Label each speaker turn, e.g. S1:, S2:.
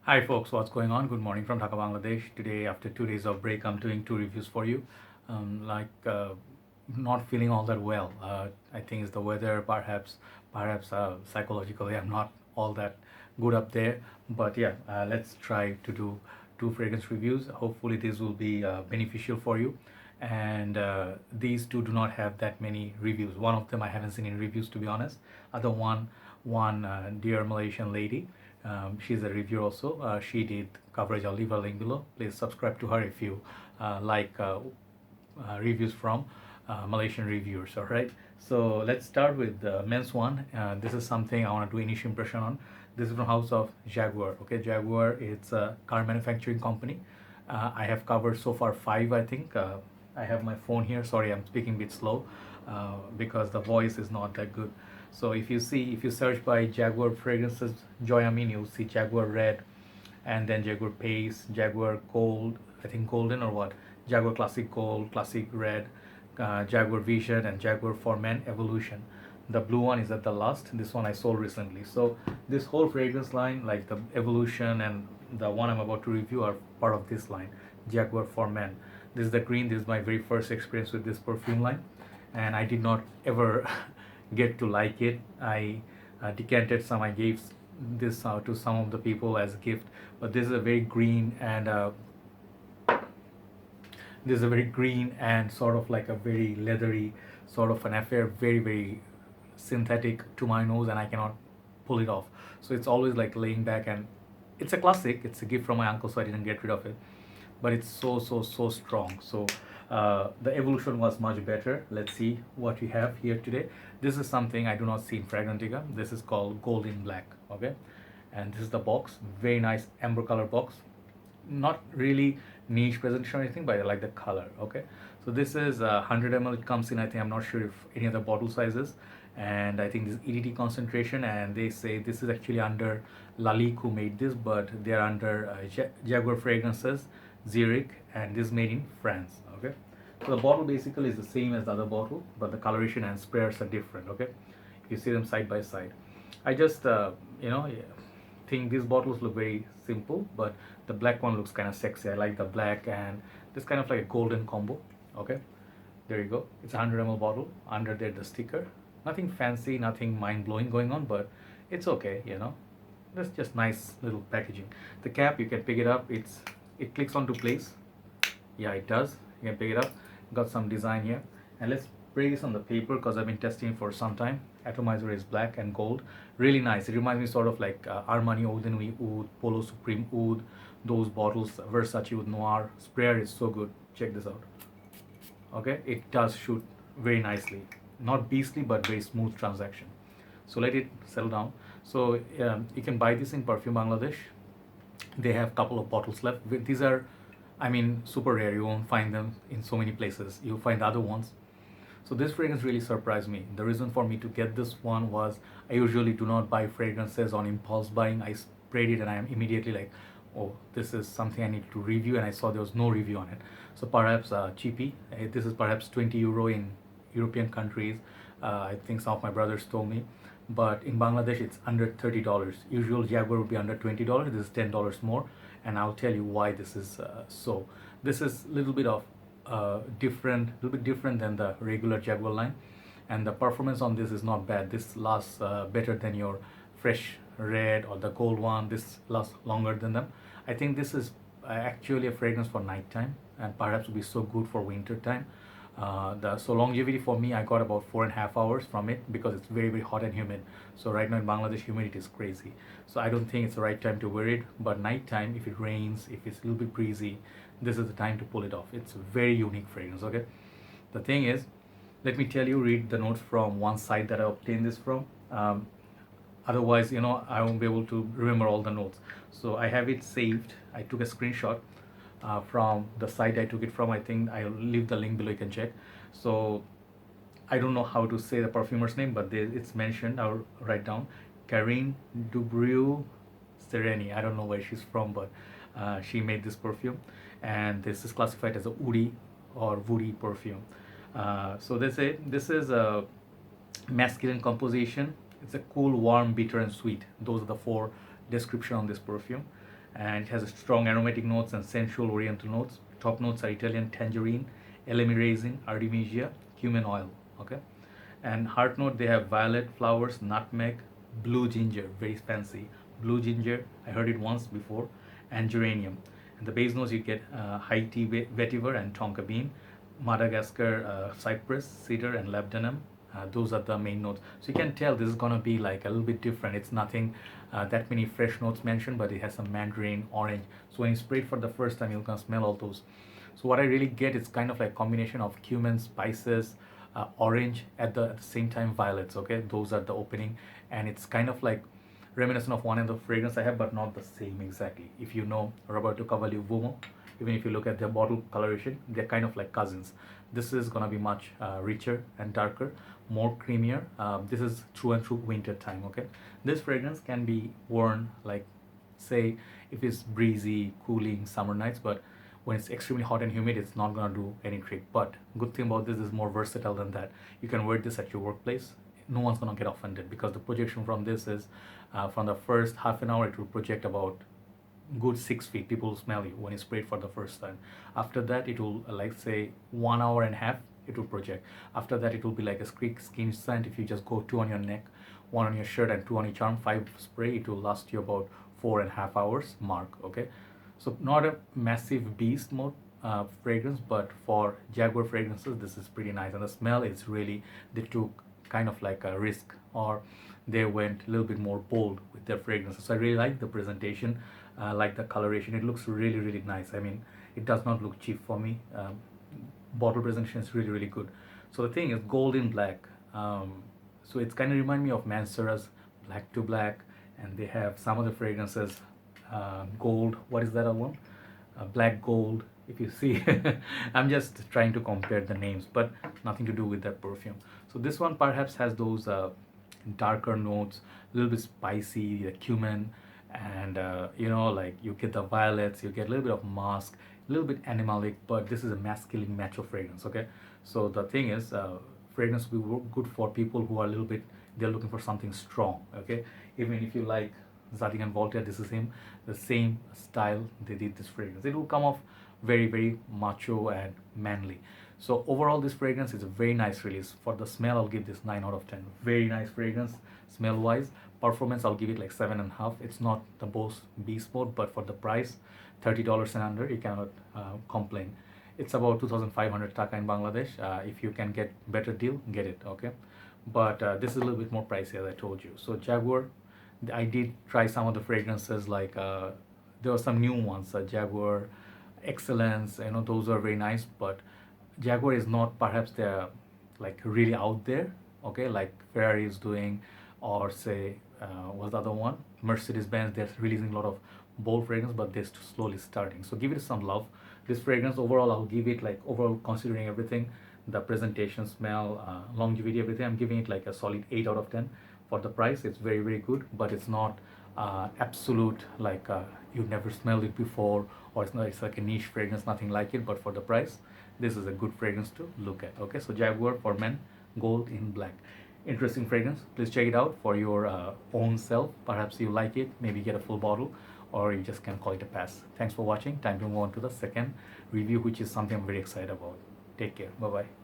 S1: Hi folks, what's going on? Good morning from Dhaka, Bangladesh. Today, after 2 days of break, I'm doing two reviews for you. Not feeling all that well. I think it's the weather, perhaps psychologically, I'm not all that good up there. But yeah, let's try to do two fragrance reviews. Hopefully, this will be beneficial for you. And these two do not have that many reviews. One of them I haven't seen in reviews, to be honest. Other one, dear Malaysian lady. She's a reviewer also. She did coverage. I'll leave her link below. Please subscribe to her if you like reviews from Malaysian reviewers. All right. So let's start with the men's one. This is something I want to do initial impression on. This is from House of Jaguar. Okay, Jaguar. It's a car manufacturing company. I have covered so far five, I think. I have my phone here. Sorry, I'm speaking a bit slow because the voice is not that good. So if you search by Jaguar fragrances, Joy Amin, you'll see Jaguar Red, and then Jaguar Pace, Jaguar Gold, I think Golden or what, Jaguar Classic Gold, Classic Red, Jaguar Vision, and Jaguar for Men Evolution. The blue one is at the last. This one I sold recently. So this whole fragrance line, like the Evolution and the one I'm about to review, are part of this line, Jaguar for Men. This is the green. This is my very first experience with this perfume line, and I did not ever get to like it. I decanted some. I gave this to some of the people as a gift, but this is a very green and this is a very green and sort of like a very leathery sort of an affair, very synthetic to my nose, and I cannot pull it off. So it's always like laying back, and it's a classic. It's a gift from my uncle, so I didn't get rid of it. But it's so strong. So the evolution was much better. Let's see what we have here today. This is something I do not see in Fragrantica. This is called Gold in Black. Okay, and this is the box. Very nice amber color box. Not really niche presentation or anything, but I like the color. Okay, so this is 100 ml. It comes in, I think, I'm not sure if any other bottle sizes, and I think this EDT concentration, and they say this is actually under Lalique who made this, but they are under Jaguar Fragrances, Zurich, and this is made in France. Okay, so the bottle basically is the same as the other bottle, but the coloration and sprayers are different. Okay, you see them side by side. I just think these bottles look very simple, but the black one looks kind of sexy. I like the black and this kind of like a golden combo. Okay, there you go. It's a 100 ml bottle. Under there the sticker. Nothing fancy, nothing mind blowing going on, but it's okay. That's just nice little packaging. The cap, you can pick it up. It clicks onto place. Yeah, it does. You can pick it up. Got some design here, and let's spray this on the paper because I've been testing it for some time. Atomizer is black and gold. Really nice. It reminds me sort of like Armani Oud and Oud, Polo Supreme Oud, those bottles, Versace Oud Noir. Sprayer is so good. Check this out. Okay, it does shoot very nicely. Not beastly, but very smooth transaction. So let it settle down. So you can buy this in Perfume Bangladesh. They have a couple of bottles left. These are, I mean, super rare. You won't find them in so many places. You'll find the other ones. So this fragrance really surprised me. The reason for me to get this one was I usually do not buy fragrances on impulse buying. I sprayed it and I am immediately like, oh, this is something I need to review, and I saw there was no review on it. So perhaps cheapy. This is perhaps 20 euro in European countries. I think some of my brothers told me. But in Bangladesh, it's under $30. Usual Jaguar would be under $20. This is $10 more, and I'll tell you why this is so. This is a little bit of little bit different than the regular Jaguar line, and the performance on this is not bad. This lasts better than your fresh red or the gold one. This lasts longer than them. I think this is actually a fragrance for nighttime, and perhaps would be so good for winter time. So longevity for me, I got about 4.5 hours from it because it's very hot and humid. So right now in Bangladesh, humidity is crazy. So I don't think it's the right time to wear it. But nighttime, if it rains, if it's a little bit breezy, this is the time to pull it off. It's a very unique fragrance. Okay, the thing is, let me tell you, read the notes from one site that I obtained this from. Otherwise, I won't be able to remember all the notes. So I have it saved. I took a screenshot from the site I took it from. I think I'll leave the link below, you can check. So I don't know how to say the perfumer's name, but it's mentioned. I'll write down Karine Dubreuil Sereni. I don't know where she's from, but she made this perfume, and this is classified as a woody or woody perfume. So they say this is a masculine composition. It's a cool, warm, bitter, and sweet. Those are the four description on this perfume. and it has a strong aromatic notes and sensual oriental notes. Top notes are Italian tangerine, elemi raisin, artemisia, cumin oil. Okay, and heart note they have violet flowers, nutmeg, blue ginger, very fancy blue ginger. I heard it once before, and geranium. And the base notes you get Haiti vetiver and tonka bean, Madagascar cypress, cedar, and labdanum. Those are the main notes. So you can tell this is gonna be like a little bit different. It's nothing that many fresh notes mentioned, but it has some mandarin, orange. So when you spray it for the first time, you're gonna smell all those. So what I really get is kind of like combination of cumin, spices, orange at the same time violets. Okay, those are the opening, and it's kind of like reminiscent of one of the fragrance I have, but not the same exactly. If you know Roberto Cavalli Vumo, even if you look at their bottle coloration, they're kind of like cousins. This is gonna be much richer and darker, more creamier. This is true and true winter time. Okay, this fragrance can be worn like, say, if it's breezy, cooling summer nights, but when it's extremely hot and humid, it's not gonna do any trick. But good thing about this is more versatile than that. You can wear this at your workplace. No one's gonna get offended because the projection from this is from the first half an hour it will project about good 6 feet. People will smell you when you spray it for the first time. After that it will like say 1 hour and a half it will project. After that it will be like a skin scent. If you just go 2 on your neck, 1 on your shirt, and 2 on each arm, 5 spray, it will last you about 4.5 hours mark. Okay, so not a massive beast mode fragrance, but for Jaguar fragrances this is pretty nice. And the smell is really, they took kind of like a risk, or they went a little bit more bold with their fragrances. So I really like the presentation, like the coloration. It looks really really nice. I mean, it does not look cheap for me. Bottle presentation is really really good. So the thing is gold in black. So it's kind of remind me of Mansura's black to black, and they have some of the fragrances gold. What is that other one? Black gold. If you see, I'm just trying to compare the names, but nothing to do with that perfume. So this one perhaps has those darker notes, a little bit spicy, the cumin, and like you get the violets, you get a little bit of musk, a little bit animalic, but this is a masculine macho fragrance. Okay, so the thing is, fragrance will be good for people who are a little bit, they're looking for something strong. Okay, even if you like Zadig and Voltaire, this is the same style they did this fragrance. It will come off very very macho and manly. So overall this fragrance is a very nice release. For the smell I'll give this 9 out of 10. Very nice fragrance smell wise. Performance I'll give it like 7.5. It's not the most beast mode, but for the price, $30 and under, you cannot complain. It's about 2,500 taka in Bangladesh. If you can get better deal, get it. Okay, but this is a little bit more pricey as I told you. So Jaguar, I did try some of the fragrances, like there were some new ones, Jaguar Excellence, those are very nice, but Jaguar is not perhaps they're like really out there. Okay, like Ferrari is doing, or say what's the other one, Mercedes Benz, they're releasing a lot of bold fragrance, but they're slowly starting. So give it some love. This fragrance overall I'll give it, like, overall considering everything, the presentation, smell, longevity, everything, I'm giving it like a solid 8 out of 10. For the price it's very very good, but it's not absolute like you've never smelled it before, or it's like a niche fragrance, nothing like it. But for the price, this is a good fragrance to look at. Okay, so Jaguar for men, gold in black, interesting fragrance. Please check it out for your own self. Perhaps you like it, maybe get a full bottle, or you just can call it a pass. Thanks for watching. Time to move on to the second review, which is something I'm very excited about. Take care. Bye bye.